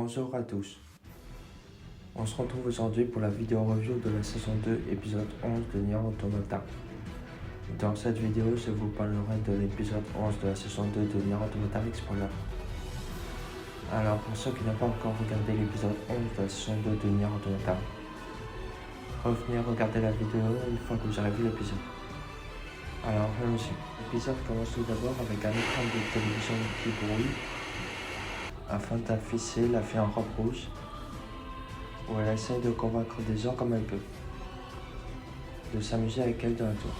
Bonjour à tous. On se retrouve aujourd'hui pour la vidéo review de la saison 2, épisode 11 de Nier Automata. Dans cette vidéo, je vous parlerai de l'épisode 11 de la saison 2 de Nier Automata Explorer. Alors, pour ceux qui n'ont pas encore regardé l'épisode 11 de la saison 2 de Nier Automata, revenez regarder la vidéo une fois que vous aurez vu l'épisode. Alors, allons-y. L'épisode commence tout d'abord avec un écran de télévision qui brouille afin d'afficher la fille en robe rouge où elle essaie de convaincre des gens comme elle peut, de s'amuser avec elle dans la tour.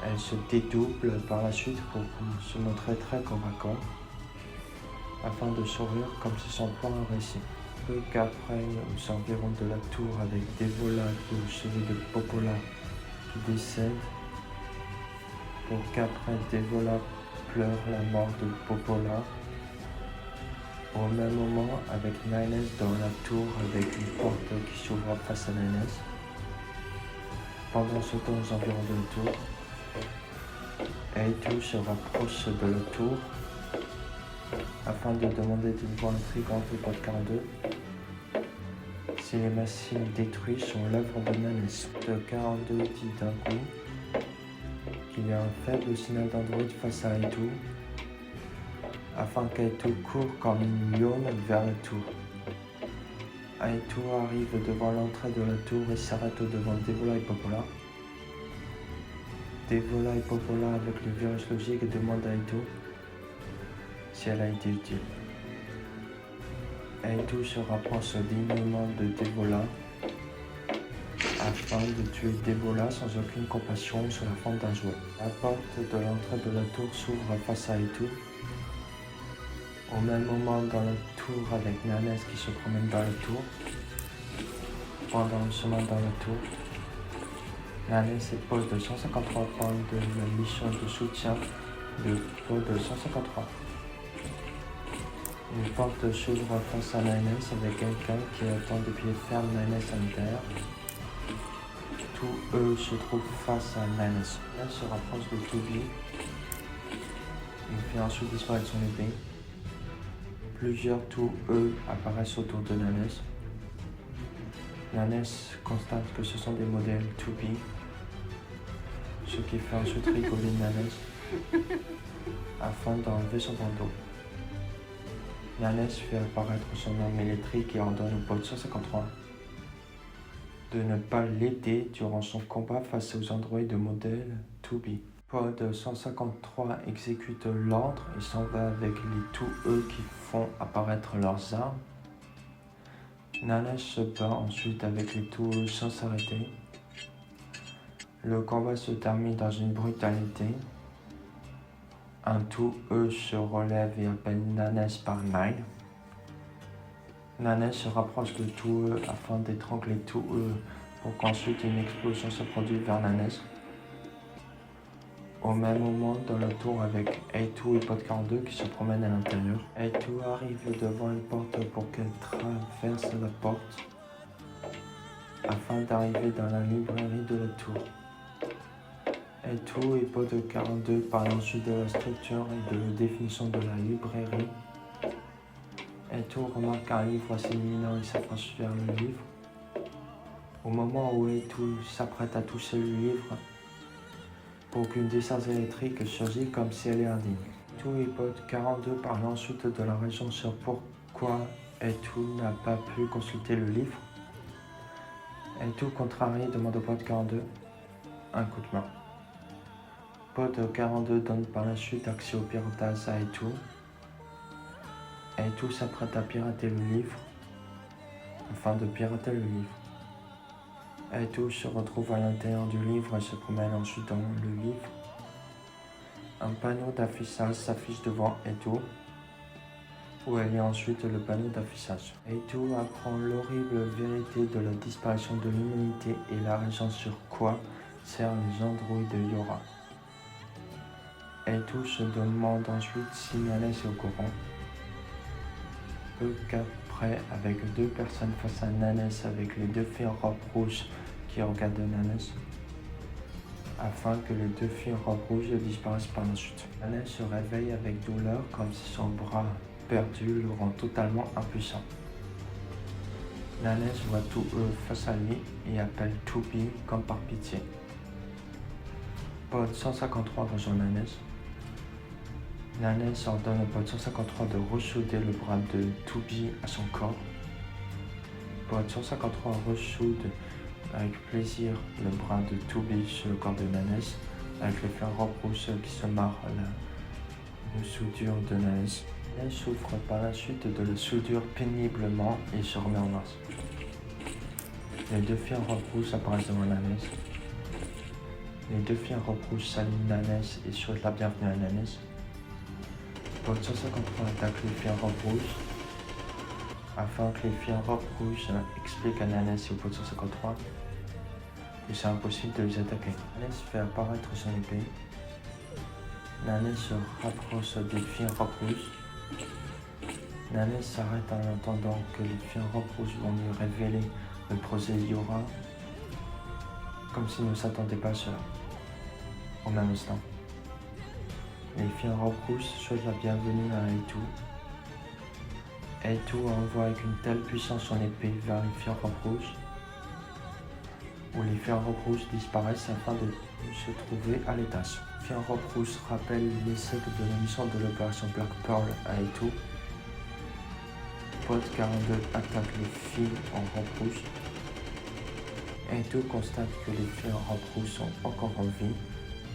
Elle se dédouble par la suite pour se montrer très convaincant afin de sourire comme si son plan réussi. Peu qu'après, aux environs de la tour, avec Devola qui est au chevet de Popola qui décède, pour qu'après Devola pleure la mort de Popola. Au même moment, avec Nines dans la tour avec une porte qui s'ouvre face à Nines. Pendant ce temps, aux environs de la tour, Eitu se rapproche de la tour afin de demander d'une voix intrigante au pod 42 si les machines détruites sont l'œuvre de Nines. Le 42 dit d'un coup qu'il y a un faible signal d'Android face à Eitu, afin qu'Eitu court comme une lionne vers la tour. Eitu arrive devant l'entrée de la tour et s'arrête devant Devola et Popola. Devola et Popola, avec le virus logique, demandent à Eitu si elle a été utile. Eitu se rapproche dignement de Devola afin de tuer Devola sans aucune compassion sous la forme d'un jouet. La porte de l'entrée de la tour s'ouvre face à Eitu. Au même moment, dans la tour, avec Nines qui se promène dans la tour. Pendant le chemin dans la tour, Nines pose de 153 points de la mission de soutien de pot de 153. Une porte s'ouvre face à Nines avec quelqu'un qui attend de pied ferme Nines à l'intérieur. Tous eux se trouvent face à Nines. Nines se rapproche de Toby. Il fait ensuite disparaître son épée. Plusieurs tous eux apparaissent autour de Nines. Nines constate que ce sont des modèles 2B, ce qui fait ensuite rigoler Nines afin d'enlever son bandeau. Nines fait apparaître son arme électrique et ordonne au pod 153 de ne pas l'aider durant son combat face aux androïdes de modèle 2B. Pod 153 exécute l'ordre et s'en va avec les 2E qui font apparaître leurs armes. Nines se bat ensuite avec les 2E sans s'arrêter. Le combat se termine dans une brutalité. Un 2E se relève et appelle Nines par Nine. Nines se rapproche de 2E afin d'étrangler 2E pour qu'ensuite une explosion se produise vers Nines. Au même moment, dans la tour, avec Eitu et pod 42 qui se promènent à l'intérieur. Eitu arrive devant une porte pour qu'elle traverse la porte afin d'arriver dans la librairie de la tour. Eitu et pod 42 parlent ensuite de la structure et de la définition de la librairie. Eitu remarque un livre s'illuminant et s'approche vers le livre. Au moment où Eitu s'apprête à toucher le livre, pour qu'une décharge électrique surgit comme si elle est indigne. Eitu et pod 42 parlent ensuite de la raison sur pourquoi Eitu n'a pas pu consulter le livre. Eitu, contrarié, demande au pod 42 un coup de main. Pod 42 donne par la suite accès au piratage à Eitu. Eitu s'apprête à pirater le livre afin de pirater le livre. Eitu se retrouve à l'intérieur du livre et se promène ensuite dans le livre. Un panneau d'affichage s'affiche devant Eitu, où elle lit ensuite le panneau d'affichage. Eitu apprend l'horrible vérité de la disparition de l'humanité et la raison sur quoi servent les androïdes de Yora. Eitu se demande ensuite si Nines est au courant. Peu qu'après, avec deux personnes face à Nines avec les deux filles en robe rouge qui regardent Nines, afin que les deux filles en robe rouge disparaissent par la suite. Nines se réveille avec douleur comme si son bras perdu le rend totalement impuissant. Nanes voit 2E face à lui et appelle 2B comme par pitié. Pod 153 rejoint Nanes. Nanes ordonne au Pod 153 de rechauder le bras de 2B à son corps. Pod 153 rechaude avec plaisir le bras de 2B sur le corps de Nanes, avec le fer rouge qui se marre à la soudure de Nanes. Nanes souffre par la suite de la soudure péniblement et se remet en marche. Les deux filles en robe rouge apparaissent devant Nanes. Les deux filles en robe rouge saluent Nanes et souhaitent la bienvenue à Nanes. Pod 153 attaque les filles en robe rouge afin que les filles en robe rouge expliquent à Nanes et au Pod 153 que c'est impossible de les attaquer. Nanes fait apparaître son épée. Nanes se rapproche des filles en robe rouge. Nanes s'arrête en attendant que les filles en robe rouge vont lui révéler le projet Yora, comme s'ils ne s'attendaient pas à cela. Au même instant, les filles en robe rouge souhaitent la bienvenue à Eitu. Eitu envoie avec une telle puissance son épée vers les filles en robe rouge, où les filles en robe rouge disparaissent afin de se trouver à l'étage. Les filles en robe rouge rappellent l'essai de la mission de l'opération Black Pearl à Eitu. Pod 42 attaque les filles en robe rouge. Eitu constate que les filles en robe rouge sont encore en vie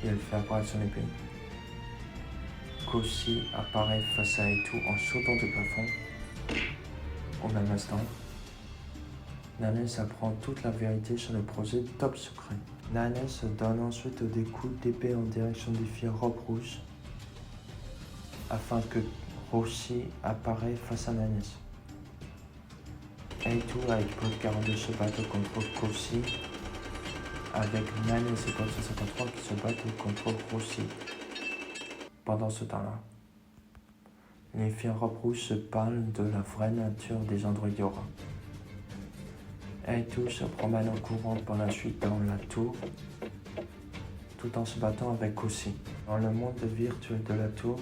et elle fait apparaître son épée. Koshi apparaît face à Eitu en sautant du plafond. Au même instant, Nanes apprend toute la vérité sur le projet Top Secret. Nanes donne ensuite des coups d'épée en direction des filles en robe rouge afin que Roshi apparaisse face à Nanes. Eitu avec Pod 42 se battent contre Koshi, avec Nanes et Pod 153 qui se battent contre Roshi. Pendant ce temps-là, les filles en robe rouge se parlent de la vraie nature des androïdes Yora. Eitu se promène en courant par la suite dans la tour, tout en se battant avec Koshi. Dans le monde virtuel de la tour,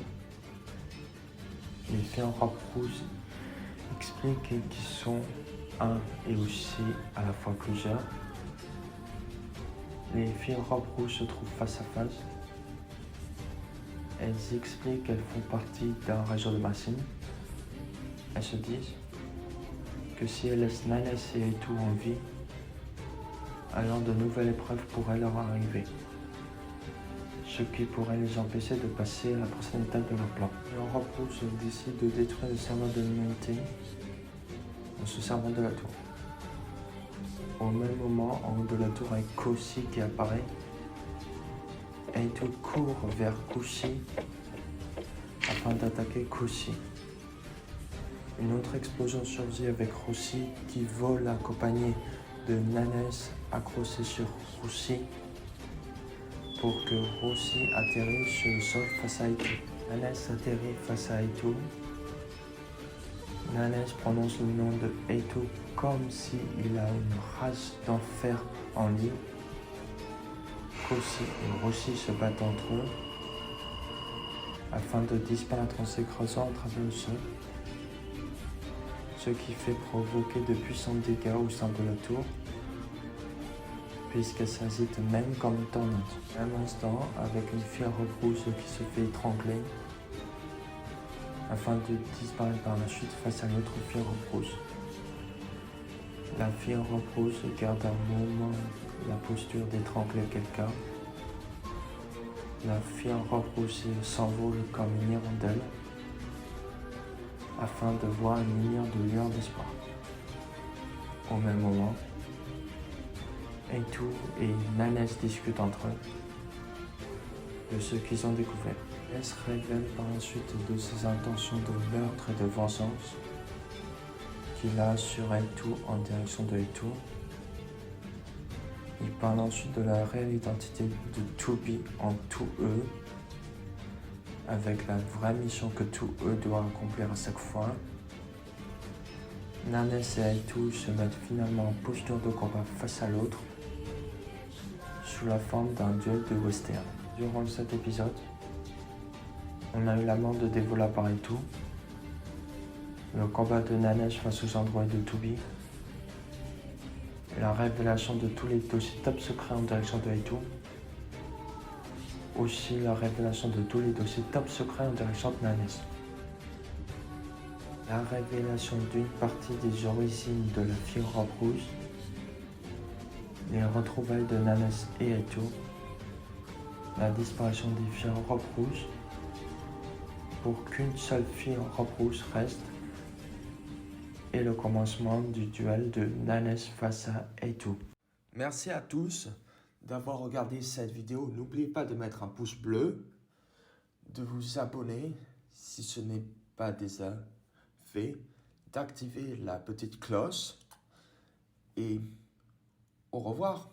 les filles en robe rouge expliquent qu'ils sont un et aussi à la fois plusieurs. Les filles en robe rouge se trouvent face à face. Elles expliquent qu'elles font partie d'un réseau de machines. Elles se disent que si elles laissent Nanes et Eitu en vie, alors de nouvelles épreuves pourraient leur arriver, ce qui pourrait les empêcher de passer à la prochaine étape de leur plan. Les en robe rouge décident de détruire le serveur de l'humanité en se servant de la tour. Au même moment, en haut de la tour avec Koshi qui apparaît, Eitu court vers Koshi afin d'attaquer Koshi. Une autre explosion surgit avec Roshi qui vole accompagné de Nanes accroché sur Roshi pour que Roshi atterrisse sur le sol face à Eitu. Nanes atterrit face à Eitu. Nanes prononce le nom de Eitu comme s'il a une rage d'enfer en lui. Koshi et Roshi se battent entre eux afin de disparaître en s'écrasant à travers le sol, ce qui fait provoquer de puissants dégâts au sein de la tour, puisqu'elle s'agite même comme une tornade. À un instant, avec une fille en robe rouge qui se fait étrangler, afin de disparaître par la suite face à l'autre fille en robe rouge. La fille en robe rouge garde un moment la posture d'étrangler quelqu'un. La fille en robe rouge s'envole comme une hirondelle afin de voir une lueur d'espoir. Au même moment, Eitu et Nanes discutent entre eux de ce qu'ils ont découvert. Nanes révèle par la suite de ses intentions de meurtre et de vengeance qu'il a sur Eitu en direction de Eitu. Il parle ensuite de la réelle identité de 2B en 2E, avec la vraie mission que 2E doit accomplir à chaque fois. Nanes et Eitu se mettent finalement en posture de combat face à l'autre, sous la forme d'un duel de western. Durant cet épisode, on a eu la mort de Devola par Eitu, le combat de Nanesh face aux androïdes de Tubi, la révélation de tous les dossiers top secrets en direction de Etu, aussi la révélation de tous les dossiers top secrets en direction de Nanesh, la révélation d'une partie des origines de la fille robe rouge, les retrouvailles de Nanesh et Etu, la disparition des filles en robe rouge, pour qu'une seule fille en robe rouge reste, et le commencement du duel de Nanesh face à Etu. Merci à tous d'avoir regardé cette vidéo. N'oubliez pas de mettre un pouce bleu, de vous abonner si ce n'est pas déjà fait, d'activer la petite cloche et au revoir.